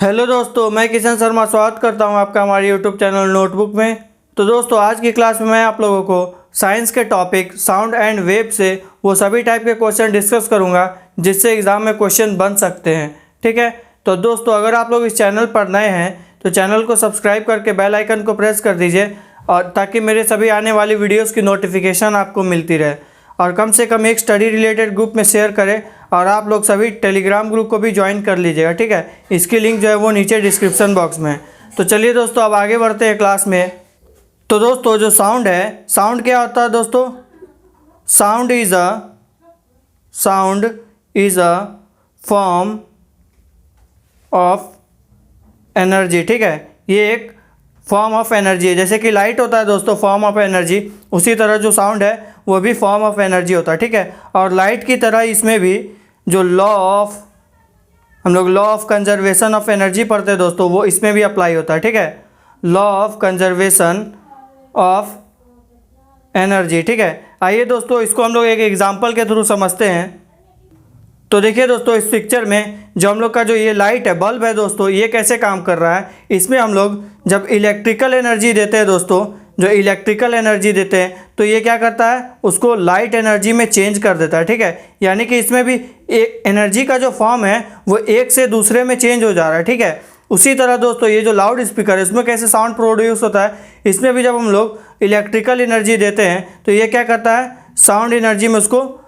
Hello दोस्तों, मैं किशन शर्मा स्वागत करता हूं आपका हमारे यूट्यूब चैनल नोटबुक में। तो दोस्तों, आज की क्लास में मैं आप लोगों को साइंस के टॉपिक साउंड एंड वेव से वो सभी टाइप के क्वेश्चन डिस्कस करूंगा जिससे एग्ज़ाम में क्वेश्चन बन सकते हैं। ठीक है, तो दोस्तों अगर आप लोग इस चैनल पर नए हैं तो चैनल को सब्सक्राइब करके बेल आइकन को प्रेस कर दीजिए और ताकि मेरे सभी आने वाली वीडियोज़ की नोटिफिकेशन आपको मिलती रहे। और कम से कम एक स्टडी रिलेटेड ग्रुप में शेयर करें और आप लोग सभी टेलीग्राम ग्रुप को भी ज्वाइन कर लीजिएगा। ठीक है, इसकी लिंक जो है वो नीचे डिस्क्रिप्शन बॉक्स में है। तो चलिए दोस्तों, अब आगे बढ़ते हैं क्लास में। तो दोस्तों, जो साउंड है, साउंड क्या होता है दोस्तों? Sound is a form of energy. ठीक है, ये एक फॉर्म ऑफ एनर्जी है। जैसे कि लाइट होता है दोस्तों फॉर्म ऑफ एनर्जी, उसी तरह जो साउंड है वो भी फॉर्म ऑफ एनर्जी होता है। ठीक है, और लाइट की तरह इसमें भी जो हम लोग law of conservation of energy पढ़ते हैं दोस्तों, वो इसमें भी अप्लाई होता है। ठीक है, law of conservation of energy. ठीक है, आइए दोस्तों इसको हम लोग एक एग्जांपल के थ्रू समझते हैं। तो देखिए दोस्तों, इस पिक्चर में जो हम लोग का जो ये लाइट है, बल्ब है दोस्तों, ये कैसे काम कर रहा है। इसमें हम लोग जब इलेक्ट्रिकल एनर्जी देते हैं दोस्तों, जो इलेक्ट्रिकल एनर्जी देते हैं तो ये क्या करता है, उसको लाइट एनर्जी में चेंज कर देता है। ठीक है, यानी कि इसमें भी एक एनर्जी का जो फॉर्म है वो एक से दूसरे में चेंज हो जा रहा है। ठीक है, उसी तरह दोस्तों ये जो लाउड स्पीकर है इसमें कैसे साउंड प्रोड्यूस होता है, इसमें भी जब हम लोग इलेक्ट्रिकल एनर्जी देते हैं तो ये क्या करता है, साउंड एनर्जी में उसको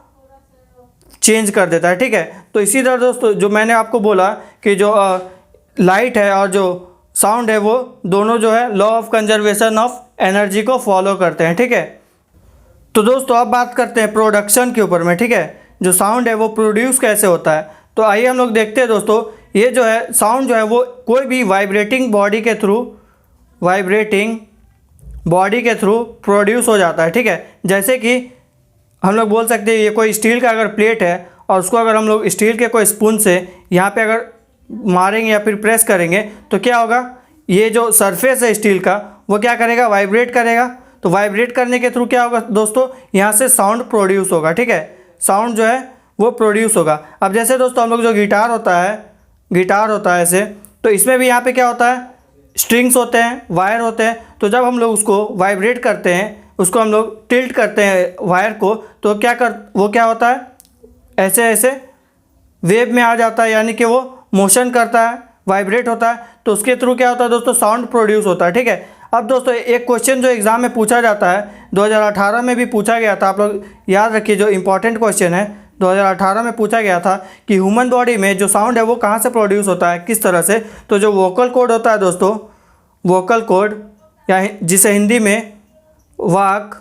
चेंज कर देता है। ठीक है, तो इसी तरह दोस्तों जो मैंने आपको बोला कि जो लाइट है और जो साउंड है वो दोनों जो है law of conservation of energy को फॉलो करते हैं। ठीक है, तो दोस्तों अब बात करते हैं प्रोडक्शन के ऊपर में। ठीक है, जो साउंड है वो प्रोड्यूस कैसे होता है, तो आइए हम लोग देखते हैं दोस्तों। ये जो है साउंड जो है वो कोई भी वाइब्रेटिंग बॉडी के थ्रू प्रोड्यूस हो जाता है। ठीक है, जैसे कि हम लोग बोल सकते हैं ये कोई स्टील का अगर प्लेट है और उसको अगर हम लोग स्टील के कोई स्पून से यहाँ पे अगर मारेंगे या फिर प्रेस करेंगे तो क्या होगा, ये जो सरफेस है स्टील का वो क्या करेगा, वाइब्रेट करेगा। तो वाइब्रेट करने के थ्रू क्या होगा दोस्तों, यहाँ से साउंड प्रोड्यूस होगा। ठीक है, साउंड जो है वो प्रोड्यूस होगा। अब जैसे दोस्तों हम लोग जो गिटार होता है ऐसे, तो इसमें भी यहाँ पे क्या होता है, स्ट्रिंग्स होते हैं, वायर होते हैं। तो जब हम लोग उसको वाइब्रेट करते हैं, उसको हम लोग टिल्ट करते हैं वायर को, तो वो क्या होता है, ऐसे ऐसे वेव में आ जाता है, यानी कि वो मोशन करता है, वाइब्रेट होता है। तो उसके थ्रू क्या होता है दोस्तों, साउंड प्रोड्यूस होता है। ठीक है, अब दोस्तों एक क्वेश्चन जो एग्ज़ाम में पूछा जाता है, 2018 में भी पूछा गया था, आप लोग याद रखिए, जो इंपॉर्टेंट क्वेश्चन है 2018 में पूछा गया था कि ह्यूमन बॉडी में जो साउंड है वो कहाँ से प्रोड्यूस होता है, किस तरह से। तो जो वोकल कॉर्ड होता है दोस्तों, वोकल कॉर्ड या जिसे हिंदी में वाक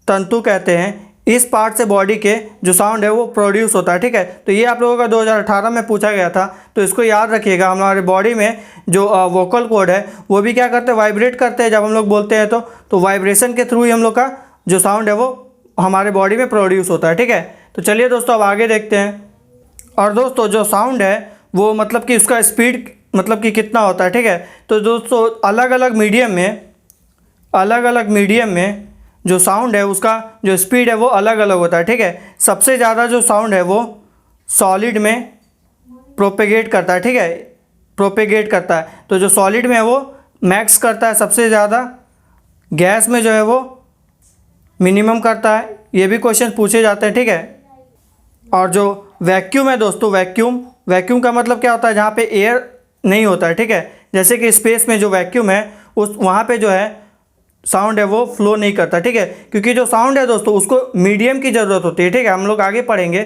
तंतु कहते हैं, इस पार्ट से बॉडी के जो साउंड है वो प्रोड्यूस होता है। ठीक है, तो ये आप लोगों का 2018 में पूछा गया था, तो इसको याद रखिएगा। हमारे बॉडी में जो वोकल कॉर्ड है वो भी क्या करते हैं, वाइब्रेट करते हैं जब हम लोग बोलते हैं तो वाइब्रेशन के थ्रू ही हम लोग का जो साउंड है वो हमारे बॉडी में प्रोड्यूस होता है। ठीक है, तो चलिए दोस्तों अब आगे देखते हैं। और दोस्तों जो साउंड है वो मतलब कि उसका स्पीड मतलब कि कितना होता है। ठीक है, तो दोस्तों अलग अलग मीडियम में जो साउंड है उसका जो स्पीड है वो अलग अलग होता है। ठीक है, सबसे ज़्यादा जो साउंड है वो सॉलिड में प्रोपेगेट करता है। ठीक है, प्रोपेगेट करता है, तो जो सॉलिड में है वो मैक्स करता है सबसे ज़्यादा, गैस में जो है वो मिनिमम करता है। ये भी क्वेश्चन पूछे जाते हैं। ठीक है, और जो वैक्यूम है दोस्तों, वैक्यूम का मतलब क्या होता है, जहाँ पे एयर नहीं होता है। ठीक है, जैसे कि स्पेस में जो वैक्यूम है वहाँ पे जो है साउंड है वो फ्लो नहीं करता। ठीक है, क्योंकि जो साउंड है दोस्तों उसको मीडियम की ज़रूरत होती है। ठीक है, हम लोग आगे पढ़ेंगे,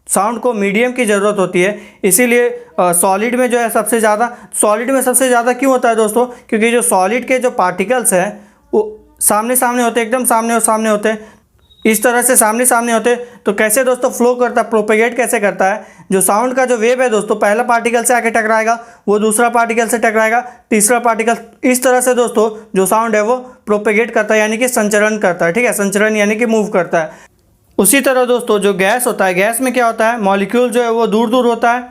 साउंड को मीडियम की ज़रूरत होती है, इसीलिए सॉलिड में जो है सबसे ज़्यादा क्यों होता है दोस्तों, क्योंकि जो सॉलिड के जो पार्टिकल्स हैं वो सामने सामने होते हैं, एकदम सामने और सामने होते हैं, इस तरह से सामने सामने होते हैं। तो कैसे दोस्तों फ्लो करता है, प्रोपेगेट कैसे करता है, जो साउंड का जो वेव है दोस्तों पहला पार्टिकल से आके टकराएगा, वो दूसरा पार्टिकल से टकराएगा, तीसरा पार्टिकल, इस तरह से दोस्तों जो साउंड है वो प्रोपेगेट करता है, यानी कि संचरण करता है। ठीक है, संचरण यानी कि मूव करता है। उसी तरह दोस्तों जो गैस होता है, गैस में क्या होता है, मॉलिक्यूल जो है वो दूर दूर होता है।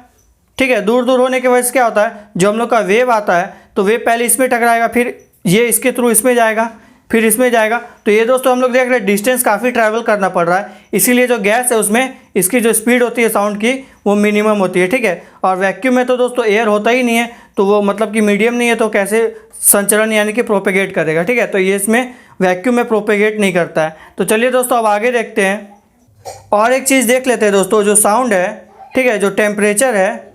ठीक है, दूर दूर होने की वजह से क्या होता है, जो हम लोग का वेव आता है तो वेव पहले इसमें टकराएगा, फिर ये इसके थ्रू इसमें जाएगा, फिर इसमें जाएगा। तो ये दोस्तों हम लोग देख रहे हैं डिस्टेंस काफ़ी ट्रैवल करना पड़ रहा है, इसीलिए जो गैस है उसमें इसकी जो स्पीड होती है साउंड की वो मिनिमम होती है, ठीक है। और वैक्यूम में तो दोस्तों एयर होता ही नहीं है, तो वो मतलब कि मीडियम नहीं है, तो कैसे संचरण यानी कि प्रोपेगेट करेगा, ठीक है। तो ये इसमें वैक्यूम में प्रोपेगेट नहीं करता है। तो चलिए दोस्तों अब आगे देखते हैं और एक चीज़ देख लेते हैं दोस्तों, जो साउंड है, ठीक है, जो टेम्परेचर है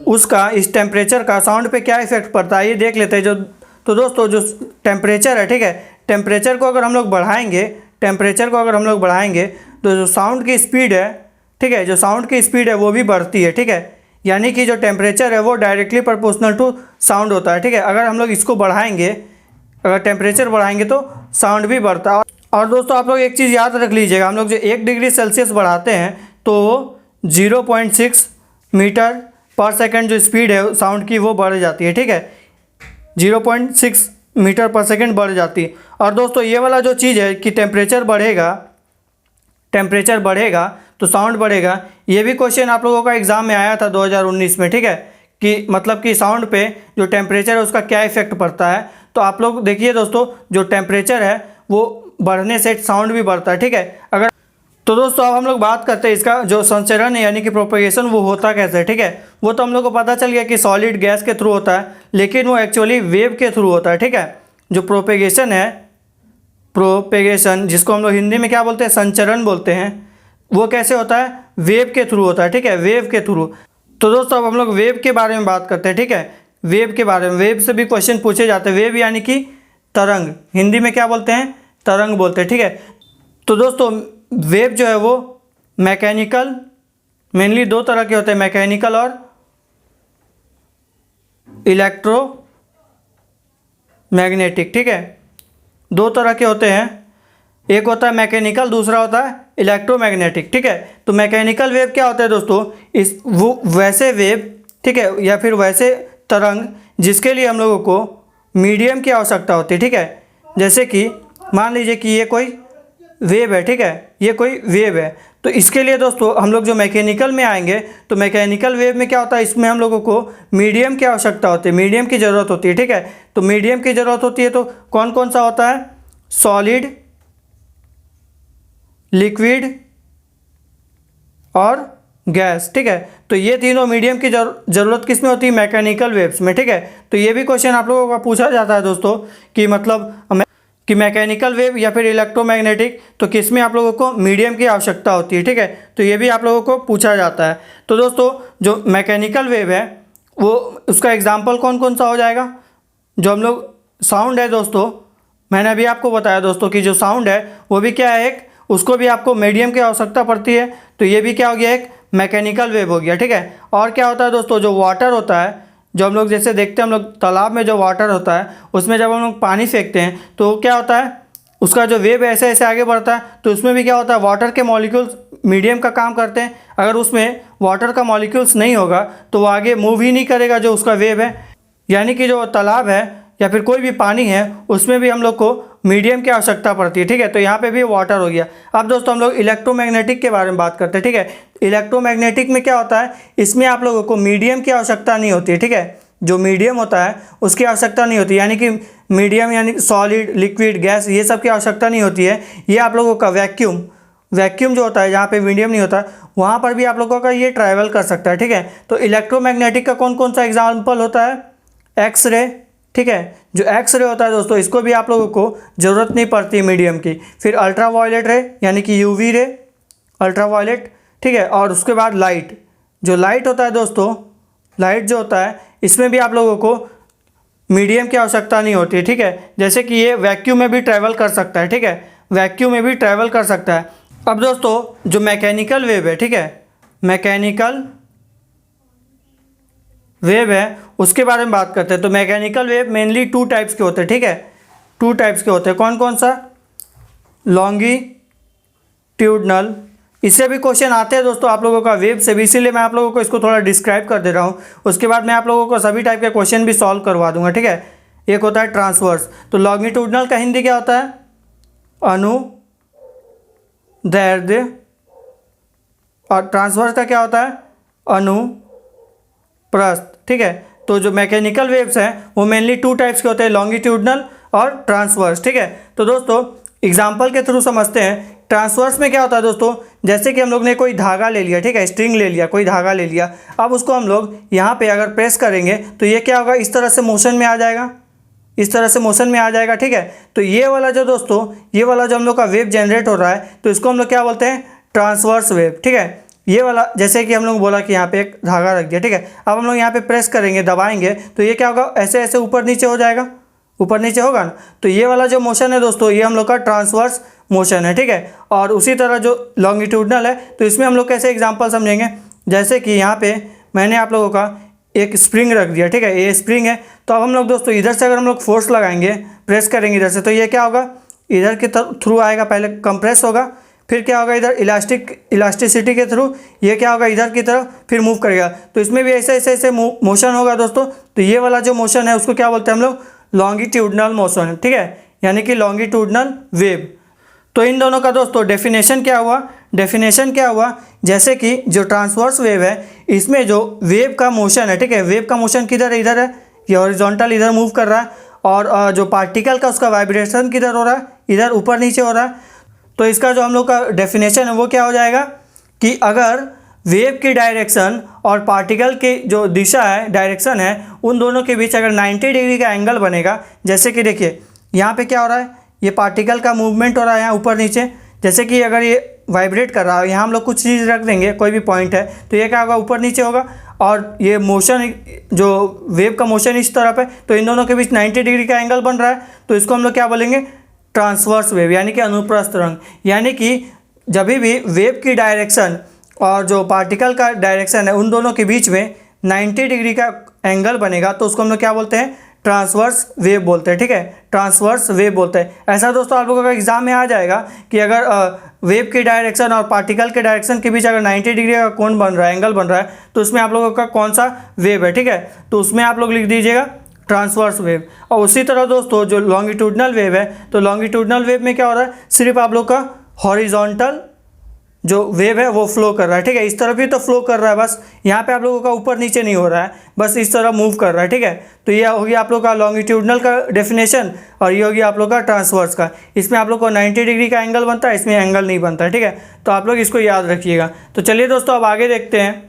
उसका, इस टेम्परेचर का साउंड पे क्या इफेक्ट पड़ता है ये देख लेते हैं। तो दोस्तों जो टेम्परेचर है, ठीक है, टेम्परेचर को अगर हम लोग बढ़ाएंगे तो जो साउंड की स्पीड है, ठीक है, जो साउंड की स्पीड है वो भी बढ़ती है, ठीक है। यानी कि जो टेम्परेचर है वो डायरेक्टली प्रोपोर्शनल टू साउंड होता है, ठीक है। अगर हम लोग इसको बढ़ाएंगे, अगर टेम्परेचर बढ़ाएंगे तो साउंड भी बढ़ता है। और दोस्तों आप लोग एक चीज़ याद रख लीजिएगा, हम लोग जो 1 डिग्री सेल्सियस बढ़ाते हैं तो 0.6 मीटर पर सेकंड जो स्पीड है साउंड की वो बढ़ जाती है, ठीक है, 0.6 मीटर पर सेकंड बढ़ जाती है। और दोस्तों ये वाला जो चीज़ है कि टेम्परेचर बढ़ेगा तो साउंड बढ़ेगा, ये भी क्वेश्चन आप लोगों का एग्जाम में आया था 2019 में, ठीक है, कि मतलब कि साउंड पे जो टेम्परेचर है उसका क्या इफेक्ट पड़ता है। तो आप लोग देखिए दोस्तों, जो टेम्परेचर है वो बढ़ने से साउंड भी बढ़ता है, ठीक है। अगर तो दोस्तों अब हम लोग बात करते हैं इसका जो संचरण है यानी कि प्रोपेगेशन वो होता कैसे है, ठीक है। वो तो हम लोग को पता चल गया कि सॉलिड गैस के थ्रू होता है, लेकिन वो एक्चुअली वेव के थ्रू होता है, ठीक है। जो प्रोपेगेशन है, प्रोपेगेशन जिसको हम लोग हिंदी में क्या बोलते हैं, संचरण बोलते हैं, वो कैसे होता है, वेव के थ्रू होता है, ठीक है, वेव के थ्रू। तो दोस्तों अब हम लोग वेव के बारे में बात करते हैं, ठीक है। वेव के बारे में, वेव से भी क्वेश्चन पूछे जाते हैं। वेव यानी कि तरंग, हिंदी में क्या बोलते हैं, तरंग बोलते हैं, ठीक है। तो दोस्तों वेव जो है वो मैकेनिकल, मेनली 2 तरह के होते हैं, मैकेनिकल और इलेक्ट्रोमैग्नेटिक, ठीक है, 2 तरह के होते हैं। एक होता है मैकेनिकल, दूसरा होता है इलेक्ट्रोमैग्नेटिक, ठीक है। तो मैकेनिकल वेव क्या होता है दोस्तों, वो वैसे वेव, ठीक है, या फिर वैसे तरंग जिसके लिए हम लोगों को मीडियम की आवश्यकता होती है, ठीक है। जैसे कि मान लीजिए कि ये कोई वेव है, ठीक है, ये कोई वेव है, तो इसके लिए दोस्तों हम लोग जो मैकेनिकल में आएंगे तो मैकेनिकल वेव में क्या होता है, इसमें हम लोगों को मीडियम की आवश्यकता होती है, मीडियम की ज़रूरत होती है, ठीक है। तो मीडियम की ज़रूरत होती है तो कौन कौन सा होता है, सॉलिड, लिक्विड और गैस, ठीक है। तो ये तीनों मीडियम की ज़रूरत किस में होती है, मैकेनिकल वेव्स में, ठीक है। तो ये भी क्वेश्चन आप लोगों का पूछा जाता है दोस्तों कि मतलब कि मैकेनिकल वेव या फिर इलेक्ट्रोमैग्नेटिक, तो किस में आप लोगों को मीडियम की आवश्यकता होती है, ठीक है। तो ये भी आप लोगों को पूछा जाता है। तो दोस्तों जो मैकेनिकल वेव है वो उसका एग्जांपल कौन कौन सा हो जाएगा, जो हम लोग साउंड है दोस्तों, मैंने अभी आपको बताया दोस्तों कि जो साउंड है वो भी क्या है, एक उसको भी आपको मीडियम की आवश्यकता पड़ती है, तो ये भी क्या हो गया, एक मैकेनिकल वेव हो गया, ठीक है। और क्या होता है दोस्तों, जो वाटर होता है, जो हम लोग जैसे देखते हैं हम लोग तालाब में जो वाटर होता है उसमें जब हम लोग पानी फेंकते हैं तो क्या होता है, उसका जो वेव ऐसे ऐसे आगे बढ़ता है, तो उसमें भी क्या होता है, वाटर के मॉलिक्यूल्स मीडियम का काम करते हैं। अगर उसमें वाटर का मॉलिक्यूल्स नहीं होगा तो वो आगे मूव ही नहीं करेगा जो उसका वेव है। यानी कि जो तालाब है या फिर कोई भी पानी है उसमें भी हम लोग को मीडियम की आवश्यकता पड़ती है, ठीक है। तो यहाँ पे भी वाटर हो गया। अब दोस्तों हम लोग इलेक्ट्रोमैग्नेटिक के बारे में बात करते हैं, ठीक है। इलेक्ट्रोमैग्नेटिक में क्या होता है, इसमें आप लोगों को मीडियम की आवश्यकता नहीं होती है, ठीक है। जो मीडियम होता है उसकी आवश्यकता नहीं होती, यानी कि मीडियम यानी सॉलिड, लिक्विड, गैस, ये सब की आवश्यकता नहीं होती है। ये आप लोगों का वैक्यूम जो होता है, जहाँ पे मीडियम नहीं होता वहाँ पर भी आप लोगों का ये ट्रैवल कर सकता है, ठीक है। तो इलेक्ट्रोमैग्नेटिक का कौन कौन सा एग्जाम्पल होता है, एक्सरे, ठीक है। जो एक्सरे होता है दोस्तों इसको भी आप लोगों को ज़रूरत नहीं पड़ती मीडियम की। फिर अल्ट्रावायलेट रे यानी कि यूवी रे, अल्ट्रावायलेट, ठीक है। और उसके बाद लाइट, जो लाइट होता है दोस्तों, लाइट जो होता है इसमें भी आप लोगों को मीडियम की आवश्यकता नहीं होती है, ठीक है। जैसे कि ये वैक्यूम में भी ट्रैवल कर सकता है, ठीक है, वैक्यूम में भी ट्रैवल कर सकता है। अब दोस्तों जो मैकेनिकल वेव है, ठीक है, मैकेनिकल वेव है उसके बारे में बात करते हैं। तो मैकेनिकल वेव मेनली 2 टाइप्स के होते हैं, ठीक है, 2 टाइप्स के होते हैं। कौन कौन सा, लॉन्गिट्यूडनल, इससे भी क्वेश्चन आते हैं दोस्तों आप लोगों का वेव से भी, इसीलिए मैं आप लोगों को इसको थोड़ा डिस्क्राइब कर दे रहा हूँ। उसके बाद मैं आप लोगों को सभी टाइप के क्वेश्चन भी सॉल्व करवा दूंगा, ठीक है। एक होता है ट्रांसवर्स, तो लॉन्गिट्यूडनल का हिंदी क्या होता है, अनुदैर्ध्य, और ट्रांसवर्स का क्या होता है, अनुप्रस्थ, ठीक है। तो जो मैकेनिकल वेव्स हैं वो मेनली 2 टाइप्स के होते हैं, लॉन्गिट्यूडनल और ट्रांसवर्स, ठीक है। तो दोस्तों एग्जाम्पल के थ्रू समझते हैं। ट्रांसवर्स में क्या होता है दोस्तों, जैसे कि हम लोग ने कोई धागा ले लिया, ठीक है, स्ट्रिंग ले लिया, कोई धागा ले लिया। अब उसको हम लोग यहाँ पे अगर प्रेस करेंगे तो ये क्या होगा, इस तरह से मोशन में आ जाएगा, इस तरह से मोशन में आ जाएगा, ठीक है। तो ये वाला जो दोस्तों, ये वाला जो हम लोग का वेव जनरेट हो रहा है, तो इसको हम लोग क्या बोलते हैं, ट्रांसवर्स वेव, ठीक है। ये वाला जैसे कि हम लोग बोला कि यहाँ पे एक धागा रख दिया, ठीक है। अब हम लोग यहाँ पे प्रेस करेंगे, दबाएंगे, तो ये क्या होगा, ऐसे ऐसे ऊपर नीचे हो जाएगा, ऊपर नीचे होगा ना। तो ये वाला जो मोशन है दोस्तों, ये हम लोग का ट्रांसवर्स मोशन है, ठीक है। और उसी तरह जो लॉन्गिट्यूडनल है, तो इसमें हम लोग कैसे एग्जांपल समझेंगे, जैसे कि यहाँ पे मैंने आप लोगों का एक स्प्रिंग रख दिया, ठीक है, ये स्प्रिंग है। तो अब हम लोग दोस्तों इधर से अगर हम लोग फोर्स लगाएंगे, प्रेस करेंगे इधर से, तो ये क्या होगा, इधर के थ्रू आएगा, पहले कंप्रेस होगा, फिर क्या होगा, इधर इलास्टिसिटी के थ्रू ये क्या होगा, इधर की तरफ फिर मूव करेगा। तो इसमें भी ऐसे ऐसे ऐसे मोशन होगा दोस्तों। तो ये वाला जो मोशन है उसको क्या बोलते हैं हम लोग, लॉन्गिट्यूडनल मोशन, ठीक है, यानी कि लॉन्गिट्यूडनल वेव। तो इन दोनों का दोस्तों डेफिनेशन क्या हुआ, डेफिनेशन क्या हुआ, जैसे कि जो ट्रांसवर्स वेव है, इसमें जो वेव का मोशन है, ठीक है, वेव का मोशन किधर है, इधर है, ये हॉरिजॉन्टल इधर मूव कर रहा है, और जो पार्टिकल का उसका वाइब्रेशन किधर हो रहा है, इधर ऊपर नीचे हो रहा है। तो इसका जो हम लोग का डेफिनेशन है वो क्या हो जाएगा कि अगर वेव की डायरेक्शन और पार्टिकल की जो दिशा है, डायरेक्शन है, उन दोनों के बीच अगर 90 डिग्री का एंगल बनेगा, जैसे कि देखिए यहाँ पे क्या हो रहा है, ये पार्टिकल का मूवमेंट हो रहा है यहाँ ऊपर नीचे, जैसे कि अगर ये वाइब्रेट कर रहा है, यहाँ हम लोग कुछ चीज़ रख देंगे, कोई भी पॉइंट है, तो ये क्या होगा, ऊपर नीचे होगा, और ये मोशन जो वेव का मोशन इस तरफ है, तो इन दोनों के बीच 90 डिग्री का एंगल बन रहा है। तो इसको हम लोग क्या बोलेंगे, ट्रांसवर्स वेव, यानी कि अनुप्रस्थ तरंग। यानी कि जब भी वेव की डायरेक्शन और जो पार्टिकल का डायरेक्शन है, उन दोनों के बीच में 90 डिग्री का एंगल बनेगा, तो उसको हम लोग क्या बोलते हैं, ट्रांसवर्स वेव बोलते हैं, ठीक है, ट्रांसवर्स वेव बोलते हैं। ऐसा दोस्तों आप लोगों का एग्जाम में आ जाएगा कि अगर वेव की डायरेक्शन और पार्टिकल के डायरेक्शन के बीच अगर 90 डिग्री का कोण बन रहा है, एंगल बन रहा है, तो उसमें आप लोगों का कौन सा वेव है, ठीक है, तो उसमें आप लोग लिख दीजिएगा ट्रांसवर्स वेव। और उसी तरह दोस्तों जो लॉन्गिट्यूडनल वेव है, तो लॉन्गिट्यूडनल वेव में क्या हो रहा है, सिर्फ आप लोग का हॉरिजॉन्टल जो वेव है वो फ्लो कर रहा है, ठीक है, इस तरफ ही तो फ्लो कर रहा है, बस यहाँ पे आप लोगों का ऊपर नीचे नहीं हो रहा है, बस इस तरह मूव कर रहा है, ठीक है। तो ये हो गया आप लोग का लॉन्गिट्यूडनल का डेफिनेशन, और ये हो गया आप लोग का ट्रांसवर्स का। इसमें आप लोग को 90 डिग्री का एंगल बनता है, इसमें एंगल नहीं बनता है, ठीक है। तो आप लोग इसको याद रखिएगा। तो चलिए दोस्तों अब आगे देखते हैं।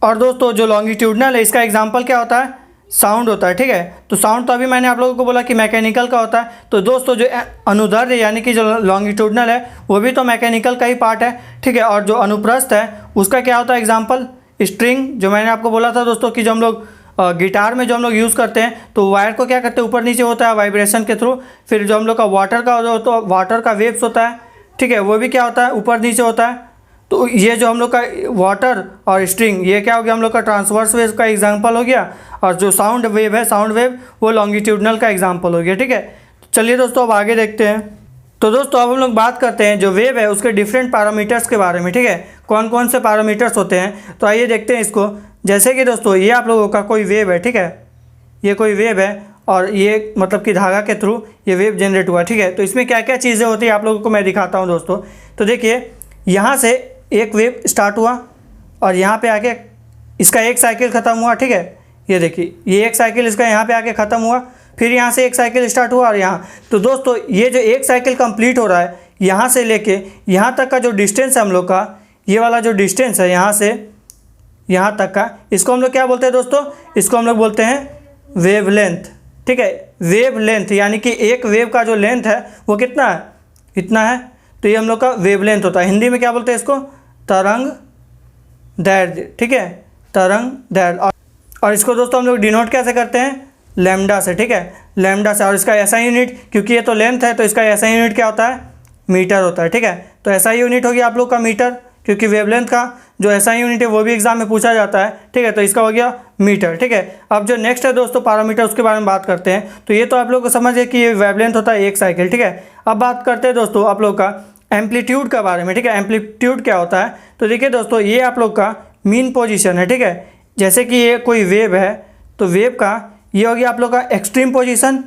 और दोस्तों जो लॉन्गिट्यूडनल है, इसका एग्जाम्पल क्या होता है, साउंड होता है, ठीक है। तो साउंड तो अभी मैंने आप लोगों को बोला कि मैकेनिकल का होता है। तो दोस्तों जो अनुदैर्ध्य यानी कि जो लॉन्गिट्यूडनल है, वो भी तो मैकेनिकल का ही पार्ट है, ठीक है। और जो अनुप्रस्थ है, उसका क्या होता है एग्जांपल, स्ट्रिंग, जो मैंने आपको बोला था दोस्तों कि जो हम लोग गिटार में जो हम लोग यूज़ करते हैं, तो वायर को क्या करते हैं, ऊपर नीचे होता है वाइब्रेशन के थ्रू। फिर जो हम लोग का वाटर का जो तो वाटर का वेव्स होता है, ठीक है, वो भी क्या होता है, ऊपर नीचे होता है। तो ये जो हम लोग का वाटर और स्ट्रिंग, ये क्या हो गया, हम लोग का ट्रांसवर्स वेव का एग्जांपल हो गया। और जो साउंड वेव है, साउंड वेव, वो लॉन्गिट्यूडनल का एग्जांपल हो गया, ठीक है। चलिए दोस्तों अब आगे देखते हैं। तो दोस्तों अब हम लोग बात करते हैं जो वेव है उसके डिफरेंट पैरामीटर्स के बारे में, ठीक है, कौन कौन से पैरामीटर्स होते हैं। तो आइए देखते हैं इसको। जैसे कि दोस्तों ये आप लोगों का कोई वेव है, ठीक है, ये कोई वेव है, और ये मतलब कि धागा के थ्रू ये वेव जनरेट हुआ, ठीक है। तो इसमें क्या क्या चीज़ें होती है आप लोगों को मैं दिखाता हूँ दोस्तों। तो देखिए यहाँ से एक वेव स्टार्ट हुआ, और यहाँ पे आके इसका एक साइकिल ख़त्म हुआ, ठीक है। ये देखिए ये एक साइकिल इसका यहाँ पे आके ख़त्म हुआ, फिर यहाँ से एक साइकिल स्टार्ट हुआ, और यहाँ। तो दोस्तों ये जो एक साइकिल कंप्लीट हो रहा है, यहाँ से लेके यहाँ तक का जो डिस्टेंस है हम लोग का, ये वाला जो डिस्टेंस है यहाँ से यहाँ तक का, इसको हम लोग क्या बोलते हैं दोस्तों, इसको हम लोग बोलते हैं वेव लेंथ, ठीक है। वेव लेंथ यानी कि एक वेव का जो लेंथ है वो कितना है, इतना है। तो ये हम लोग का वेव लेंथ होता है। हिंदी में क्या बोलते हैं इसको, तरंग दैर्ध्य, ठीक है, तरंग दैर्ध्य। और इसको दोस्तों हम लोग डिनोट कैसे करते हैं, लैम्डा से, ठीक है, लैम्डा से। और इसका ऐसा यूनिट, क्योंकि ये तो लेंथ है, तो इसका ऐसा यूनिट क्या होता है, मीटर होता है, ठीक है। तो ऐसा यूनिट हो गया आप लोग का मीटर, क्योंकि वेवलेंथ का जो ऐसा यूनिट है वो भी एग्जाम में पूछा जाता है, ठीक है। तो इसका हो गया मीटर, ठीक है। अब जो नेक्स्ट है दोस्तों पैरामीटर, उसके बारे में बात करते हैं। तो ये तो आप लोग को समझ गए कि ये वेवलेंथ होता है एक साइकिल, ठीक है। अब बात करते हैं दोस्तों आप लोग का एम्पलीट्यूड के बारे में, ठीक है। एम्पलीट्यूड क्या होता है, तो देखिए दोस्तों ये आप लोग का मीन पोजीशन है, ठीक है। जैसे कि ये कोई वेव है, तो वेव का ये हो गया आप लोग का एक्सट्रीम पोजीशन,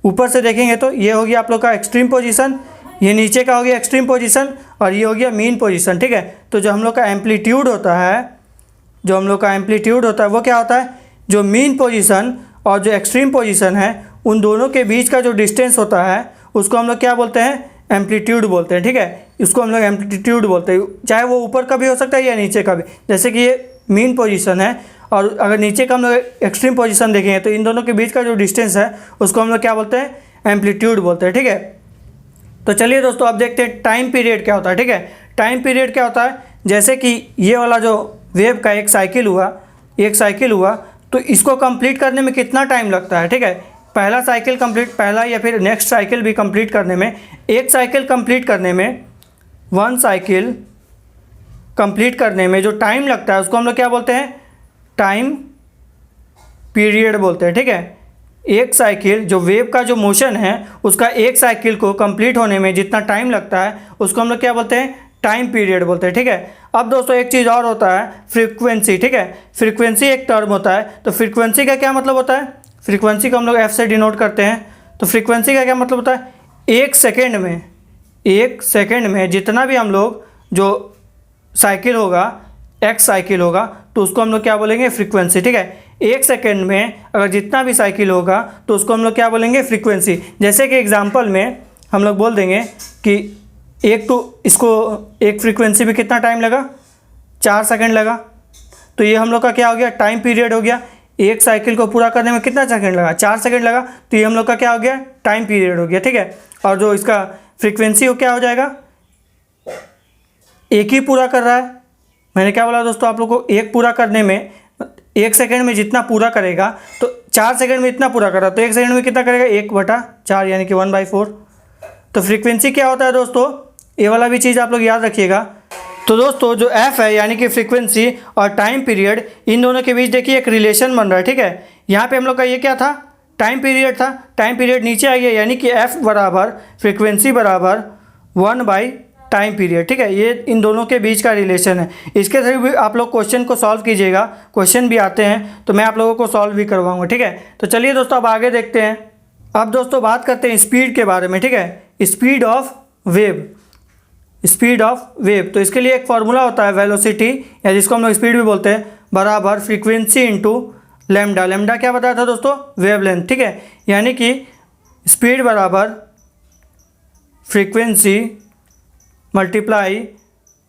ऊपर से देखेंगे तो ये हो गया आप लोग का एक्सट्रीम पोजीशन, ये नीचे का हो गया एक्सट्रीम पोजीशन, और ये हो गया मीन पोजीशन, ठीक है। तो जो हम लोग का एम्पलीट्यूड होता है, जो हम लोग का एम्पलीट्यूड होता है वो क्या होता है, जो मीन पोजीशन और जो एक्सट्रीम पोजीशन है उन दोनों के बीच का जो डिस्टेंस होता है उसको हम लोग क्या बोलते हैं, एम्पलीट्यूड बोलते हैं, ठीक है। इसको हम लोग एम्पलीट्यूड बोलते हैं, चाहे वो ऊपर का भी हो सकता है या नीचे का भी। जैसे कि ये मीन पोजीशन है और अगर नीचे का हम लोग एक्सट्रीम पोजीशन देखेंगे तो इन दोनों के बीच का जो डिस्टेंस है उसको हम लोग क्या बोलते हैं, एम्पलीट्यूड बोलते हैं, ठीक है। तो चलिए दोस्तों अब देखते हैं टाइम पीरियड क्या होता है, ठीक है। टाइम पीरियड क्या होता है, जैसे कि ये वाला जो वेव का एक साइकिल हुआ तो इसको कंप्लीट करने में कितना टाइम लगता है, ठीक है। पहला साइकिल कंप्लीट, पहला या फिर नेक्स्ट साइकिल भी कंप्लीट करने में, एक साइकिल कंप्लीट करने में, वन साइकिल कंप्लीट करने में जो टाइम लगता है उसको हम लोग क्या बोलते हैं, टाइम पीरियड बोलते हैं, ठीक है। एक साइकिल जो वेव का जो मोशन है उसका एक साइकिल को कंप्लीट होने में जितना टाइम लगता है उसको हम लोग क्या बोलते हैं, टाइम पीरियड बोलते हैं, ठीक है। अब दोस्तों एक चीज़ और होता है, फ्रीक्वेंसी, ठीक है। फ्रीक्वेंसी एक टर्म होता है, तो फ्रीक्वेंसी का क्या मतलब होता है, फ्रीक्वेंसी को हम लोग एफ से डिनोट करते हैं। तो फ्रीक्वेंसी का क्या मतलब होता है, एक सेकेंड में जितना भी हम लोग जो साइकिल होगा, एक्स साइकिल होगा, तो उसको हम लोग क्या बोलेंगे, फ्रीक्वेंसी, ठीक है। एक सेकेंड में अगर जितना भी साइकिल होगा तो उसको हम लोग क्या बोलेंगे, फ्रीक्वेंसी। जैसे कि एग्जांपल में हम लोग बोल देंगे कि एक फ्रीक्वेंसी में कितना टाइम लगा, 4 सेकंड लगा। तो ये हम लोग का क्या हो गया, टाइम पीरियड हो गया। एक साइकिल को पूरा करने में कितना सेकंड लगा, 4 सेकंड लगा, तो ये हम लोग का क्या हो गया, टाइम पीरियड हो गया, ठीक है। और जो इसका फ्रीक्वेंसी हो क्या हो जाएगा, एक ही पूरा कर रहा है। मैंने क्या बोला दोस्तों आप लोग को, एक पूरा करने में, एक सेकंड में जितना पूरा करेगा तो 4 सेकंड में इतना पूरा कर रहा है, तो एक सेकंड में कितना करेगा, 1/4 यानी कि 1/4। तो फ्रीक्वेंसी क्या होता है दोस्तों, ये वाला भी चीज़ आप लोग याद रखिएगा। तो दोस्तों जो एफ है यानी कि फ्रीक्वेंसी और टाइम पीरियड, इन दोनों के बीच देखिए एक रिलेशन बन रहा है, ठीक है। यहाँ पे हम लोग का ये क्या था, टाइम पीरियड था, टाइम पीरियड नीचे आ गया, यानी कि एफ बराबर फ्रीक्वेंसी बराबर 1/टाइम पीरियड, ठीक है। ये इन दोनों के बीच का रिलेशन है। इसके थ्रू भी आप लोग क्वेश्चन को सॉल्व कीजिएगा, क्वेश्चन भी आते हैं तो मैं आप लोगों को सॉल्व भी करवाऊँगा, ठीक है। तो चलिए दोस्तों अब आगे देखते हैं। अब दोस्तों बात करते हैं स्पीड के बारे में, ठीक है। Speed of wave, speed of wave, तो इसके लिए एक फार्मूला होता है वेलोसिटी, या जिसको हम लोग स्पीड भी बोलते हैं, बराबर फ्रीक्वेंसी इंटू लैम्डा। लैम्डा क्या बताया था दोस्तों, वेवलेंथ, ठीक है। यानी कि स्पीड बराबर फ्रीक्वेंसी मल्टीप्लाई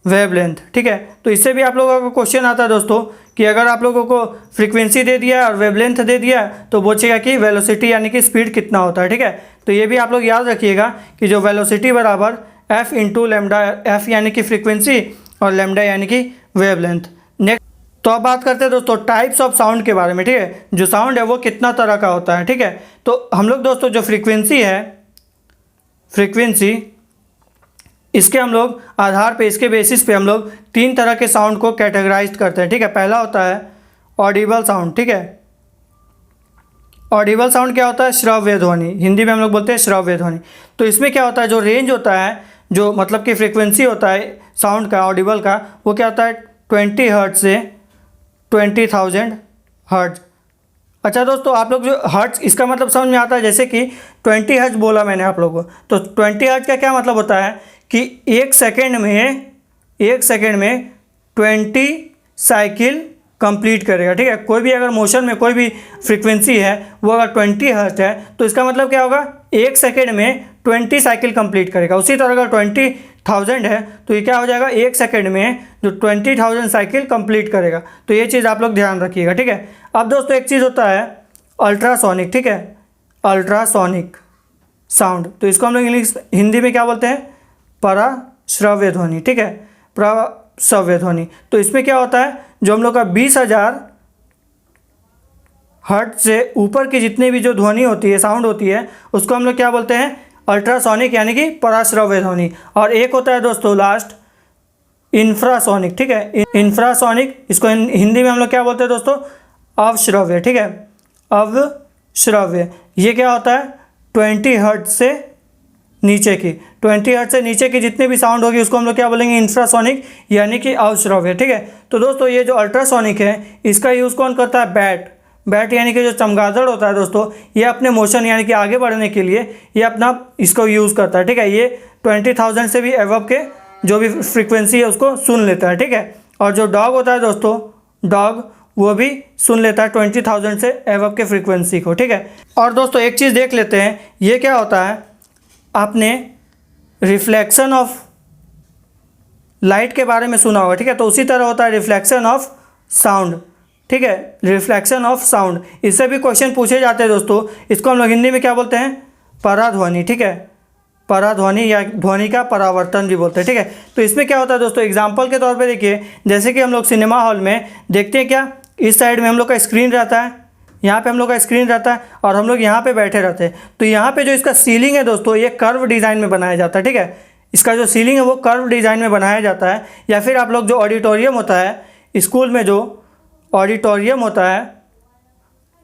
वेवलेंथ, ठीक है। तो इससे भी आप लोगों को क्वेश्चन आता है दोस्तों कि अगर आप लोगों को फ्रीक्वेंसी दे दिया और वेवलेंथ दे दिया तो पूछेगा कि वेलोसिटी यानी कि स्पीड कितना होता है, ठीक है। तो ये भी आप लोग याद रखिएगा कि जो वेलोसिटी बराबर एफ इंटू लैम्डा, एफ यानी कि फ्रीक्वेंसी और लैम्डा यानी कि वेवलेंथ। नेक्स्ट तो अब बात करते हैं दोस्तों टाइप्स ऑफ साउंड के बारे में, ठीक है। जो साउंड है वो कितना तरह का होता है, ठीक है। तो हम लोग दोस्तों जो फ्रीक्वेंसी है, फ्रीक्वेंसी, इसके हम लोग आधार पे, इसके बेसिस पे हम लोग 3 तरह के साउंड को कैटेगराइज करते हैं, ठीक है। पहला होता है ऑडिबल साउंड, ठीक है। ऑडिबल साउंड क्या होता है, श्रव्य ध्वनि, हिंदी में हम लोग बोलते हैं श्रव्य ध्वनि। तो इसमें क्या होता है, जो रेंज होता है, जो मतलब कि फ्रीक्वेंसी होता है साउंड का, ऑडिबल का, वो क्या होता है 20 हर्ट्ज से 20,000 हर्ट्ज। अच्छा दोस्तों आप लोग जो हर्ट्ज, इसका मतलब समझ में आता है, जैसे कि 20 हर्ट्ज बोला मैंने आप लोगों को, तो 20 हर्ट्ज का क्या मतलब होता है कि एक सेकेंड में 20 साइकिल कंप्लीट करेगा, ठीक है। कोई भी अगर मोशन में कोई भी फ्रीक्वेंसी है वो अगर 20 हर्ट्ज है तो इसका मतलब क्या होगा, एक सेकेंड में 20 साइकिल कंप्लीट करेगा। उसी तरह अगर 20,000 है तो ये क्या हो जाएगा, एक सेकेंड में जो 20,000 साइकिल कंप्लीट करेगा। तो ये चीज़ आप लोग ध्यान रखिएगा, ठीक है। अब दोस्तों एक चीज़ होता है अल्ट्रासोनिक, ठीक है, अल्ट्रासोनिक साउंड। तो इसको हम लोग इंग्लिश, हिंदी में क्या बोलते हैं, पराश्रव्य ध्वनि, ठीक है, पराश्रव्य ध्वनि। तो इसमें क्या होता है, जो हम लोग का 20,000 हर्ट्ज से ऊपर की जितनी भी जो ध्वनि होती है, साउंड होती है, उसको हम लोग क्या बोलते हैं, अल्ट्रासोनिक यानी कि पराश्रव्य ध्वनि। और एक होता है दोस्तों लास्ट इंफ्रासोनिक, ठीक है। इंफ्रासोनिक, इसको हिंदी में हम लोग क्या बोलते हैं दोस्तों, अवश्रव्य, ठीक है, अवश्रव्य। ये क्या होता है 20 हर्ट्ज से नीचे की, 20 हर्ट्ज से नीचे की जितनी भी साउंड होगी उसको हम लोग क्या बोलेंगे, इंफ्रासोनिक यानी कि अवश्रव्य, ठीक है। तो दोस्तों ये जो अल्ट्रासोनिक है इसका यूज़ कौन करता है, बैट यानी कि जो चमगादड़ होता है दोस्तों, ये अपने मोशन यानी कि आगे बढ़ने के लिए ये अपना इसको यूज़ करता है, ठीक है। ये 20,000 से भी एबव के जो भी फ्रीक्वेंसी है उसको सुन लेता है, ठीक है। और जो डॉग होता है दोस्तों, डॉग, वो भी सुन लेता है 20,000 से एबव के फ्रीक्वेंसी को, ठीक है। और दोस्तों एक चीज़ देख लेते हैं, ये क्या होता है, आपने रिफ्लेक्शन ऑफ लाइट के बारे में सुना होगा, ठीक है। तो उसी तरह होता है रिफ्लेक्शन ऑफ साउंड, ठीक है, रिफ्लेक्शन ऑफ साउंड। इससे भी क्वेश्चन पूछे जाते हैं दोस्तों। इसको हम लोग हिंदी में क्या बोलते हैं, पराध्वनि, ठीक है, पराध्वनि या ध्वनि का परावर्तन भी बोलते हैं, ठीक है। तो इसमें क्या होता है दोस्तों, एग्जाम्पल के तौर पे देखिए, जैसे कि हम लोग सिनेमा हॉल में देखते हैं, क्या इस साइड में हम लोग का स्क्रीन रहता है, यहाँ पे हम लोग का स्क्रीन रहता है और हम लोग यहाँ पे बैठे रहते हैं। तो यहाँ पे जो इसका सीलिंग है दोस्तों, ये कर्व डिज़ाइन में बनाया जाता है, ठीक है। इसका जो सीलिंग है वो कर्व डिज़ाइन में बनाया जाता है। या फिर आप लोग जो ऑडिटोरियम होता है स्कूल में, जो ऑडिटोरियम होता है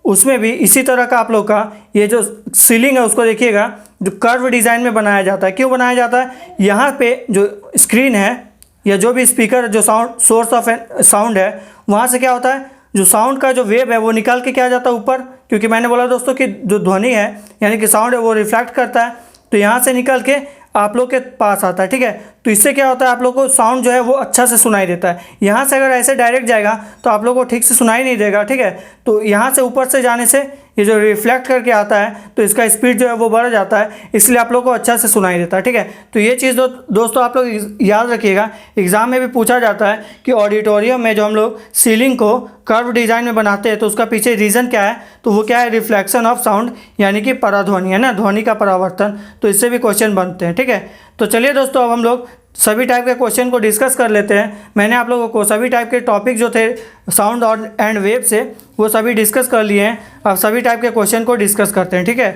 उसमें भी इसी तरह का आप लोग का ये जो सीलिंग है उसको देखिएगा, जो कर्व डिज़ाइन में बनाया जाता है। क्यों बनाया जाता है, यहाँ पे जो स्क्रीन है या जो भी स्पीकर जो साउंड सोर्स ऑफ साउंड है, वहाँ से क्या होता है, जो साउंड का जो वेव है वो निकाल के क्या जाता है ऊपर, क्योंकि मैंने बोला दोस्तों कि जो ध्वनि है यानी कि साउंड है वो रिफ्लेक्ट करता है, तो यहाँ से निकल के आप लोग के पास आता है, ठीक है। तो इससे क्या होता है, आप लोग को साउंड जो है वो अच्छा से सुनाई देता है। यहाँ से अगर ऐसे डायरेक्ट जाएगा तो आप लोग को ठीक से सुनाई नहीं देगा, ठीक है। तो यहाँ से ऊपर से जाने से ये जो रिफ्लेक्ट करके आता है तो इसका स्पीड जो है वो बढ़ जाता है, इसलिए आप लोग को अच्छा से सुनाई देता है, ठीक है। तो ये चीज़ दोस्तों आप लोग याद रखिएगा, एग्ज़ाम में भी पूछा जाता है कि ऑडिटोरियम में जो हम लोग सीलिंग को कर्व डिज़ाइन में बनाते हैं तो उसका पीछे रीज़न क्या है, तो वो क्या है, रिफ्लेक्शन ऑफ साउंड यानी कि पराध्वनि है ना, ध्वनि का परावर्तन। तो इससे भी क्वेश्चन बनते हैं, ठीक है। तो चलिए दोस्तों अब हम लोग सभी टाइप के क्वेश्चन को डिस्कस कर लेते हैं। मैंने आप लोगों को सभी टाइप के टॉपिक जो थे साउंड और एंड वेव से वो सभी डिस्कस कर लिए हैं। अब सभी टाइप के क्वेश्चन को डिस्कस करते हैं, ठीक है।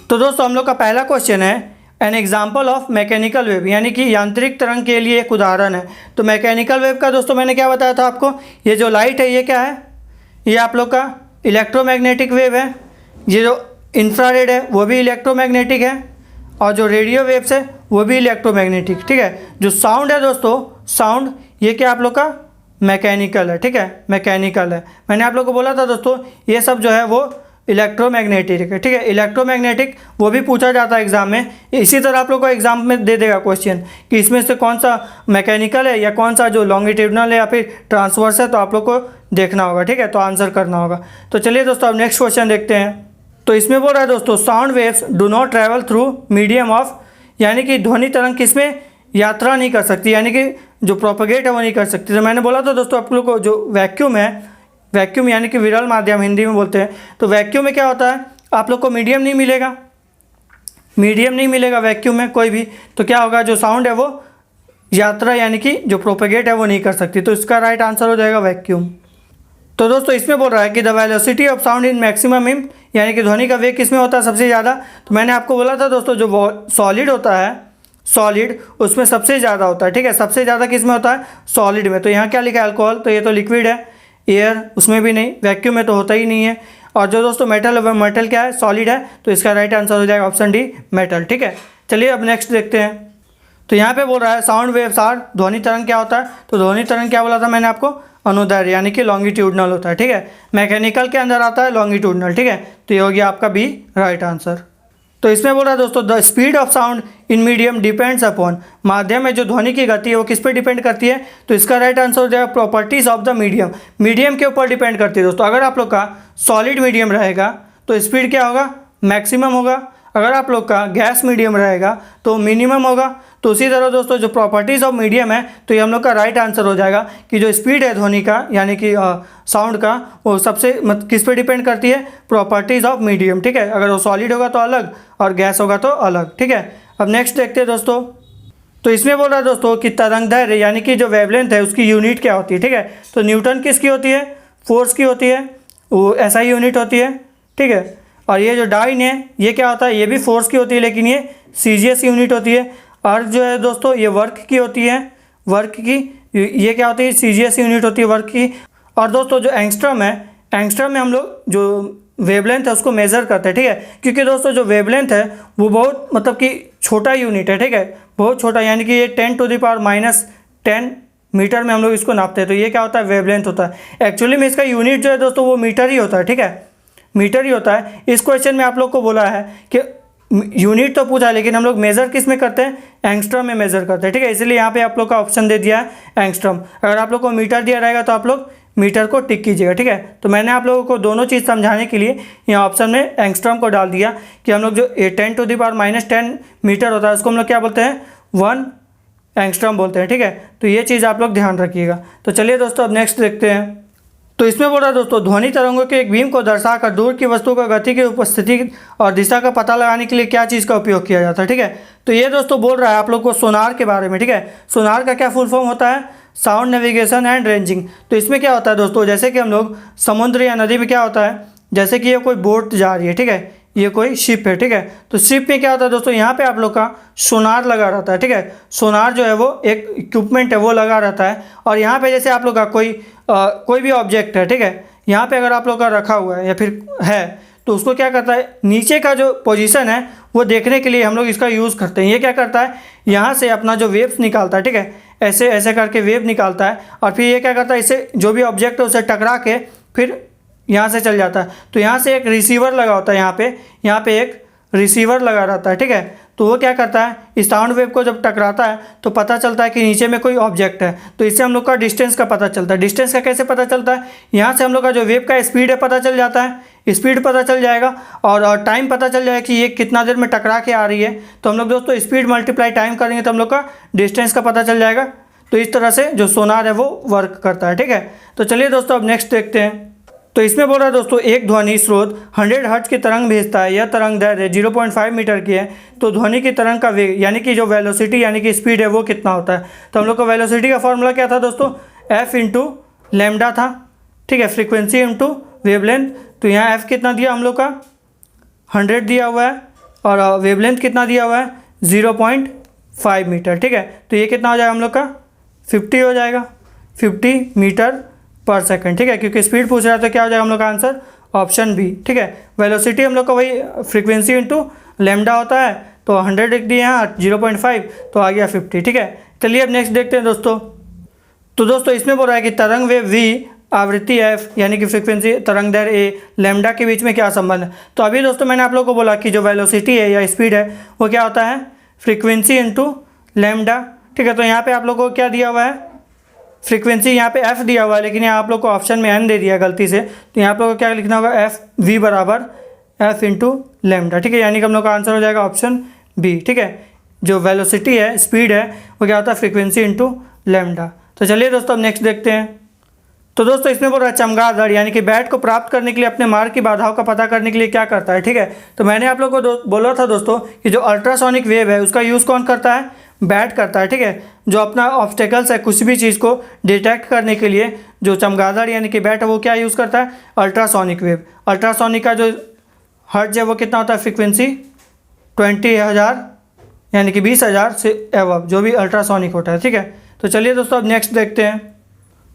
तो दोस्तों हम लोग का पहला क्वेश्चन है an example of mechanical wave, यानी कि यांत्रिक तरंग के लिए एक उदाहरण है। तो मैकेनिकल वेव का दोस्तों मैंने क्या बताया था आपको, ये जो लाइट है ये क्या है, ये आप लोग का इलेक्ट्रोमैग्नेटिक वेव है। ये जो इंफ्रारेड है वो भी इलेक्ट्रोमैग्नेटिक है, और जो रेडियो वेव्स है वो भी इलेक्ट्रोमैग्नेटिक, ठीक है। जो साउंड है दोस्तों, साउंड ये क्या आप लोग का मैकेनिकल है, ठीक है, मैकेनिकल है। मैंने आप लोग को बोला था दोस्तों ये सब जो है वो इलेक्ट्रोमैग्नेटिक है, ठीक है, इलेक्ट्रोमैग्नेटिक वो भी पूछा जाता है एग्जाम में। इसी तरह आप लोग को एग्जाम में दे देगा क्वेश्चन कि इसमें से कौन सा मैकेनिकल है या कौन सा जो लॉन्गिट्यूडनल है या फिर ट्रांसवर्स है, तो आप लोग को देखना होगा, ठीक है, तो आंसर करना होगा। तो चलिए दोस्तों अब नेक्स्ट क्वेश्चन देखते हैं। तो इसमें बोल रहा है दोस्तों sound waves do not travel through medium of, यानी कि ध्वनि तरंग किसमें यात्रा नहीं कर सकती, यानी कि जो प्रोपगेट है वो नहीं कर सकती। तो मैंने बोला था दोस्तों आप लोग को जो वैक्यूम है, वैक्यूम यानी कि विरल माध्यम हिंदी में बोलते हैं, तो वैक्यूम में क्या होता है, आप लोग को मीडियम नहीं मिलेगा, मीडियम नहीं मिलेगा वैक्यूम में कोई भी। तो क्या होगा, जो साउंड है वो यात्रा यानी कि जो प्रोपगेट है वो नहीं कर सकती। तो इसका राइट आंसर हो जाएगा वैक्यूम। तो दोस्तों इसमें बोल रहा है कि the velocity of sound in maximum इम, यानी कि ध्वनि का वेग किस में होता है सबसे ज़्यादा। तो मैंने आपको बोला था दोस्तों जो सॉलिड होता है, सॉलिड उसमें सबसे ज़्यादा होता है, ठीक है, सबसे ज़्यादा किस में होता है, सॉलिड में। तो यहाँ क्या लिखा है, अल्कोहल, तो ये तो लिक्विड है। एयर उसमें भी नहीं, वैक्यूम में तो होता ही नहीं है। और जो दोस्तों मेटल है, मेटल क्या है, सॉलिड है। तो इसका राइट आंसर हो जाएगा ऑप्शन डी, मेटल, ठीक है। चलिए अब नेक्स्ट देखते हैं। तो यहाँ पे बोल रहा है साउंड वेव्स आर, ध्वनि तरंग क्या होता है, तो ध्वनि तरंग क्या बोला था मैंने आपको, अनुदैर्ध्य यानी कि लॉन्गिट्यूडनल होता है, ठीक है। मैकेनिकल के अंदर आता है लॉन्गिट्यूडनल, ठीक है। तो ये हो गया आपका बी राइट आंसर। तो इसमें बोल रहा है दोस्तों the speed of sound in medium depends upon, माध्यम में जो ध्वनि की गति है वो किस पे डिपेंड करती है। तो इसका राइट आंसर हो जाएगा properties of the medium, medium के ऊपर डिपेंड करती है दोस्तों। अगर आप लोग का सॉलिड मीडियम रहेगा तो स्पीड क्या होगा, मैक्सिमम होगा। अगर आप लोग का गैस मीडियम रहेगा तो मिनिमम होगा। तो उसी तरह दोस्तों जो प्रॉपर्टीज़ ऑफ मीडियम है, तो ये हम लोग का राइट आंसर हो जाएगा कि जो स्पीड है ध्वनि का यानी कि साउंड का, वो सबसे किस पे डिपेंड करती है, प्रॉपर्टीज़ ऑफ मीडियम, ठीक है। अगर वो सॉलिड होगा तो अलग और गैस होगा तो अलग, ठीक है। अब नेक्स्ट देखते हैं दोस्तों। तो इसमें बोल रहा है दोस्तों कि तरंगदैर्घ्य यानी कि जो वेवलेंथ है उसकी यूनिट क्या होती है, ठीक है। तो न्यूटन किसकी होती है, फोर्स की होती है, वो एसआई यूनिट होती है, ठीक है। और ये जो डाइन है ये क्या होता है, ये भी फोर्स की होती है लेकिन ये सीजीएस यूनिट होती है। अर्थ जो है दोस्तों ये वर्क की होती है, वर्क की, ये क्या होती है, सीजीएस यूनिट होती है वर्क की। और दोस्तों जो एंगस्ट्रम है, एंगस्ट्रम में हम लोग जो वेवलेंथ है उसको मेज़र करते हैं, ठीक है। क्योंकि दोस्तों जो वेवलेंथ है वो बहुत मतलब कि छोटा यूनिट है, ठीक है, बहुत छोटा, यानी कि ये 10⁻⁻10 मीटर में हम लोग इसको नापते हैं। तो ये क्या होता है, वेवलेंथ होता है। एक्चुअली में इसका यूनिट जो है दोस्तों वो मीटर ही होता है, ठीक है, मीटर ही होता है। इस क्वेश्चन में आप लोग को बोला है कि यूनिट तो पूछा है लेकिन हम लोग मेज़र किस में करते हैं, एंगस्ट्रम में मेज़र करते हैं, ठीक है। इसलिए यहाँ पे आप लोग का ऑप्शन दे दिया है एंगस्ट्रम। अगर आप लोग को मीटर दिया रहेगा तो आप लोग मीटर को टिक कीजिएगा, ठीक है। तो मैंने आप लोगों को दोनों चीज़ समझाने के लिए यहाँ ऑप्शन में एंगस्ट्रॉम को डाल दिया कि हम लोग जो 10⁻⁻10 मीटर होता है उसको हम लोग क्या बोलते हैं, 1 एंगस्ट्रॉम बोलते हैं, ठीक है। तो ये चीज़ आप लोग ध्यान रखिएगा। तो चलिए दोस्तों अब नेक्स्ट देखते हैं। तो इसमें बोल रहा है दोस्तों, ध्वनि तरंगों के एक बीम को दर्शाकर दूर की वस्तु का गति की उपस्थिति और दिशा का पता लगाने के लिए क्या चीज़ का उपयोग किया जाता है, ठीक है। तो ये दोस्तों बोल रहा है आप लोग को सोनार के बारे में, ठीक है। सोनार का क्या फुल फॉर्म होता है, साउंड नेविगेशन एंड रेंजिंग। तो इसमें क्या होता है दोस्तों, जैसे कि हम लोग समुद्र या नदी में क्या होता है, जैसे कि ये कोई बोट जा रही है, ठीक है, ये कोई शिप है, ठीक है। तो शिप में क्या होता है दोस्तों, यहाँ पे आप लोग का सोनार लगा रहता है, ठीक है। सोनार जो है वो एक इक्विपमेंट है, वो लगा रहता है। और यहाँ पे जैसे आप लोग का कोई भी ऑब्जेक्ट है, ठीक है, यहाँ पे अगर आप लोग का रखा हुआ है या फिर है, तो उसको क्या करता है, नीचे का जो पोजीशन है वो देखने के लिए हम लोग इसका यूज़ करते हैं। ये क्या करता है, यहाँ से अपना जो वेव्स निकालता है, ठीक है, ऐसे ऐसे करके वेव निकालता है। और फिर ये क्या करता है, इससे जो भी ऑब्जेक्ट है उसे टकरा के फिर यहाँ से चल जाता है। तो यहाँ से एक रिसीवर लगा होता है, यहाँ पे एक रिसीवर लगा रहता है, ठीक है। तो वो क्या करता है, इस साउंड वेव को जब टकराता है तो पता चलता है कि नीचे में कोई ऑब्जेक्ट है। तो इससे हम लोग का डिस्टेंस का पता चलता है। डिस्टेंस का कैसे पता चलता है, यहाँ से हम लोग का जो वेव का स्पीड है पता चल जाता है, स्पीड पता चल जाएगा और टाइम पता चल जाएगा कि ये कितना देर में टकरा के आ रही है। तो हम लोग दोस्तों स्पीड मल्टीप्लाई टाइम करेंगे तो हम लोग का डिस्टेंस का पता चल जाएगा। तो इस तरह से जो सोनार है वो वर्क करता है, ठीक है। तो चलिए दोस्तों अब नेक्स्ट देखते हैं। तो इसमें बोल रहा है दोस्तों, एक ध्वनि स्रोत 100 हर्ट्ज की तरंग भेजता है। यह तरंग दैर्घ्य 0.5 मीटर की है। तो ध्वनि की तरंग का वेग यानी कि जो वेलोसिटी यानी कि स्पीड है वो कितना होता है। तो हम लोग का वेलोसिटी का फॉर्मूला क्या था दोस्तों, f इंटू लैम्डा था, ठीक है, फ्रीक्वेंसी इंटू वेवलेंथ। तो यहाँ f कितना दिया हम लोग का 100 दिया हुआ है और वेवलेंथ कितना दिया हुआ है 0.5 मीटर, ठीक है। तो ये कितना हो जाएगा हम लोग का 50 हो जाएगा, 50 मीटर पर सेकंड, ठीक है। क्योंकि स्पीड पूछ रहा है तो क्या हो जाएगा हम लोग का आंसर ऑप्शन बी, ठीक है। वेलोसिटी हम लोग का वही फ्रीक्वेंसी इंटू लैम्डा होता है। तो 100 लिख दिए यहाँ 0.5 तो आ गया 50, ठीक है। चलिए अब नेक्स्ट देखते हैं दोस्तों। तो दोस्तों इसमें बोल रहा है कि तरंग वेव v आवृत्ति f यानी कि फ्रीक्वेंसी तरंग दैर्घ्य a लैम्डा के बीच में क्या संबंध है। तो अभी दोस्तों मैंने आप लोगों को बोला कि जो वेलोसिटी है या स्पीड है वो क्या होता है फ्रीक्वेंसी इंटू लैम्डा, ठीक है। तो यहाँ पे आप लोगों को क्या दिया हुआ है, फ्रीक्वेंसी यहाँ पे f दिया हुआ है, लेकिन यहाँ आप लोग को ऑप्शन में n दे दिया गलती से। तो यहाँ आप लोग को क्या लिखना होगा, एफ v बराबर f इंटू लैम्डा, ठीक है। यानी कि हम लोग का आंसर हो जाएगा ऑप्शन बी, ठीक है। जो वेलोसिटी है स्पीड है वो क्या होता है फ्रीक्वेंसी इंटू लैम्डा। तो चलिए दोस्तों अब नेक्स्ट देखते हैं। तो दोस्तों इसमें बोल रहा है चमगादड़ यानी कि बैट को प्राप्त करने के लिए अपने मार्ग की बाधाओं का पता करने के लिए क्या करता है, ठीक है। तो मैंने आप लोग को बोला था दोस्तों कि जो अल्ट्रासोनिक वेव है उसका यूज़ कौन करता है, बैट करता है, ठीक है। जो अपना ऑब्स्टेकल्स है कुछ भी चीज़ को डिटेक्ट करने के लिए जो चमगादड़ यानी कि बैट है वो क्या यूज़ करता है, अल्ट्रासोनिक वेव। अल्ट्रासोनिक का जो हर्ट्ज है वो कितना होता है फ्रीक्वेंसी 20,000 यानी कि 20,000 से एवब जो भी अल्ट्रासोनिक होता है, ठीक है। तो चलिए दोस्तों अब नेक्स्ट देखते हैं।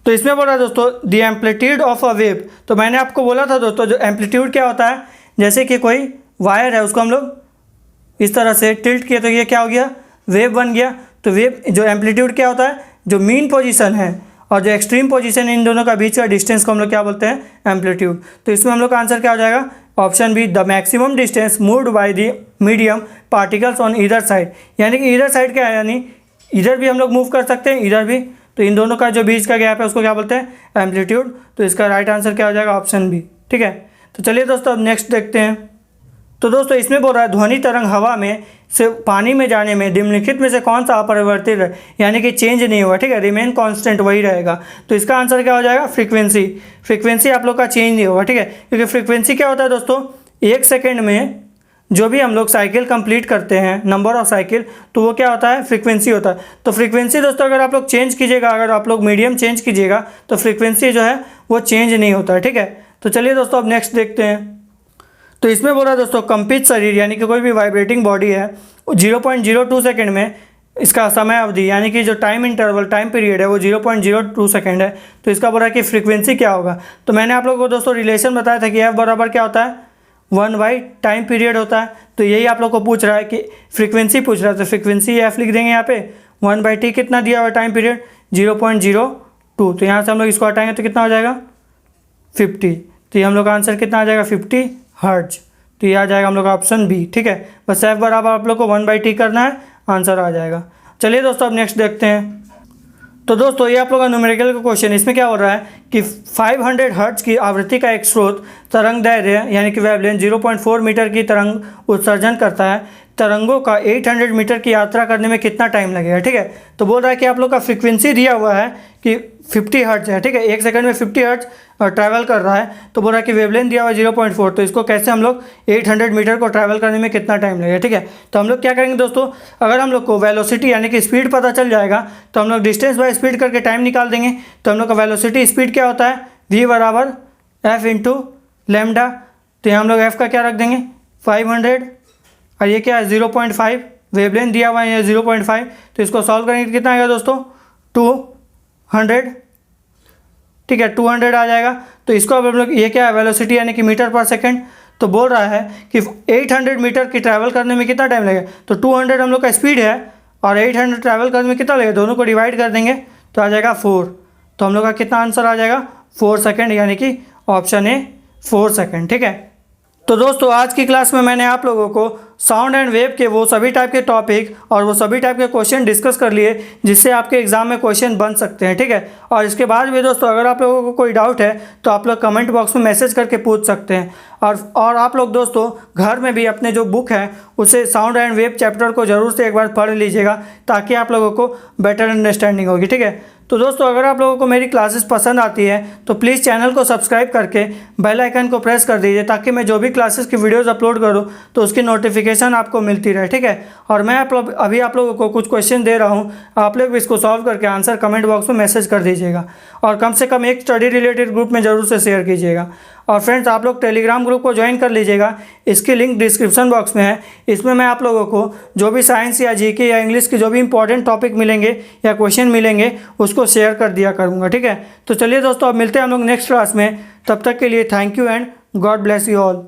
तो इसमें बोला दोस्तों the amplitude of a wave. तो मैंने आपको बोला था दोस्तों जो एम्पलीट्यूड क्या होता है, जैसे कि कोई वायर है उसको हम लोग इस तरह से टिल्ट किए तो ये क्या हो गया, वेव बन गया। तो वेव जो एम्पलीट्यूड क्या होता है, जो मीन पोजीशन है और जो एक्सट्रीम पोजीशन इन दोनों का बीच का डिस्टेंस को हम लोग क्या बोलते हैं, एम्पलीट्यूड। तो इसमें हम लोग का आंसर क्या हो जाएगा, option be the maximum distance moved by the medium particles on either side. यानी कि ईदर साइड क्या है, यानी इधर भी हम लोग मूव कर सकते हैं इधर भी। तो इन दोनों का जो बीच का गैप है उसको क्या बोलते हैं, एम्पलीट्यूड। तो इसका राइट आंसर क्या हो जाएगा, ऑप्शन बी, ठीक है। तो चलिए दोस्तों अब नेक्स्ट देखते हैं। तो दोस्तों इसमें बोल रहा है ध्वनि तरंग हवा में से पानी में जाने में निम्नलिखित में से कौन सा अपरिवर्तित है, यानी कि चेंज नहीं हुआ, ठीक है, रिमेन कांस्टेंट वही रहेगा। तो इसका आंसर क्या हो जाएगा, फ्रीक्वेंसी। फ्रीक्वेंसी आप लोग का चेंज नहीं होगा, ठीक है। क्योंकि फ्रीक्वेंसी क्या होता है दोस्तों, 1 सेकेंड में जो भी हम लोग साइकिल कंप्लीट करते हैं नंबर ऑफ साइकिल, तो वो क्या होता है, फ्रीक्वेंसी होता है। तो फ्रीक्वेंसी दोस्तों अगर आप लोग चेंज कीजिएगा, अगर आप लोग मीडियम चेंज कीजिएगा तो फ्रीक्वेंसी जो है वो चेंज नहीं होता है, ठीक है। तो चलिए दोस्तों अब नेक्स्ट देखते हैं। तो इसमें बोला दोस्तों कंपित शरीर यानी कि कोई भी वाइब्रेटिंग बॉडी है 0.02 सेकेंड में इसका समय अवधि यानी कि जो टाइम इंटरवल टाइम पीरियड है वो 0.02 सेकेंड है। तो इसका बोला कि फ्रीक्वेंसी क्या होगा। तो मैंने आप लोगों को दोस्तों रिलेशन बताया था कि एफ बराबर क्या होता है 1/, टाइम पीरियड होता है। तो यही आप लोग को पूछ रहा है कि फ्रीक्वेंसी पूछ रहा है, तो फ्रीक्वेंसी एफ लिख देंगे यहाँ पे 1/t कितना दिया हुआ टाइम पीरियड 0.02। तो यहाँ से हम लोग इसको हटाएंगे तो कितना हो जाएगा 50। तो ये हम लोग का आंसर कितना आ जाएगा 50 हर्ट्ज। तो ये आ जाएगा हम लोग का ऑप्शन बी, ठीक है। बस एफ बराबर आप लोग को 1/t करना है, आंसर आ जाएगा। चलिए दोस्तों अब नेक्स्ट देखते हैं। तो दोस्तों ये आप लोगों का न्यूमेरिकल का क्वेश्चन, इसमें क्या हो रहा है कि 500 हर्ट्ज की आवृत्ति का एक स्रोत तरंग दैर्घ्य यानी कि वेवलेंथ 0.4 मीटर की तरंग उत्सर्जन करता है। तरंगों का 800 मीटर की यात्रा करने में कितना टाइम लगेगा, ठीक है। तो बोल रहा है कि आप लोग का फ्रीक्वेंसी दिया हुआ है कि 50 हर्ट्ज है, ठीक है, 1 सेकंड में 50 हर्ट्ज ट्रैवल कर रहा है। तो बोल रहा है कि वेवलेंथ दिया हुआ है 0.4, तो इसको कैसे हम लोग 800 मीटर को ट्रैवल करने में कितना टाइम लगेगा, ठीक है। तो हम लोग क्या करेंगे दोस्तों, अगर हम लोग को वेलोसिटी यानी कि स्पीड पता चल जाएगा तो हम लोग डिस्टेंस बाय स्पीड करके टाइम निकाल देंगे। तो हम लोग का वेलोसिटी स्पीड क्या होता है, v बराबर एफ इंटू लेमडा। तो यहाँ हम लोग एफ का क्या रख देंगे 500 और ये क्या है 0.5, वेवलेंथ दिया हुआ है ये 0.5। तो इसको सॉल्व करेंगे तो कितना आएगा दोस्तों 200, ठीक है, 200 आ जाएगा। तो इसको अब हम लोग ये क्या है वेलोसिटी यानी कि मीटर पर सेकंड। तो बोल रहा है कि 800 मीटर की ट्रैवल करने में कितना टाइम लगेगा। तो 200 हम लोग का स्पीड है और 800 ट्रैवल करने में कितना लगेगा, दोनों को डिवाइड कर देंगे तो आ जाएगा 4। तो हम लोग का कितना आंसर आ जाएगा 4 सेकेंड, यानी कि ऑप्शन ए 4 सेकेंड, ठीक है। तो दोस्तों आज की क्लास में मैंने आप लोगों को साउंड एंड वेव के वो सभी टाइप के टॉपिक और वो सभी टाइप के क्वेश्चन डिस्कस कर लिए जिससे आपके एग्जाम में क्वेश्चन बन सकते हैं, ठीक है। और इसके बाद भी दोस्तों अगर आप लोगों को कोई डाउट है तो आप लोग कमेंट बॉक्स में मैसेज करके पूछ सकते हैं। और आप लोग दोस्तों घर में भी अपने जो बुक है उसे साउंड एंड वेव चैप्टर को ज़रूर से एक बार पढ़ लीजिएगा ताकि आप लोगों को बेटर अंडरस्टैंडिंग होगी, ठीक है। तो दोस्तों अगर आप लोगों को मेरी क्लासेस पसंद आती है तो प्लीज़ चैनल को सब्सक्राइब करके बेल आइकन को प्रेस कर दीजिए ताकि मैं जो भी क्लासेस की वीडियोस अपलोड करूं तो उसकी नोटिफिकेशन आपको मिलती रहे, ठीक है। और मैं अभी आप लोगों को कुछ क्वेश्चन दे रहा हूं, आप लोग इसको सॉल्व करके आंसर कमेंट बॉक्स में मैसेज कर दीजिएगा और कम से कम एक स्टडी रिलेटेड ग्रुप में ज़रूर से शेयर कीजिएगा। और फ्रेंड्स आप लोग टेलीग्राम ग्रुप को ज्वाइन कर लीजिएगा, इसकी लिंक डिस्क्रिप्शन बॉक्स में है। इसमें मैं आप लोगों को जो भी साइंस या जीके या इंग्लिश के जो भी इंपॉर्टेंट टॉपिक मिलेंगे या क्वेश्चन मिलेंगे उसको शेयर कर दिया करूँगा, ठीक है। तो चलिए दोस्तों अब मिलते हैं हम लोग नेक्स्ट क्लास में, तब तक के लिए thank you and God bless you all.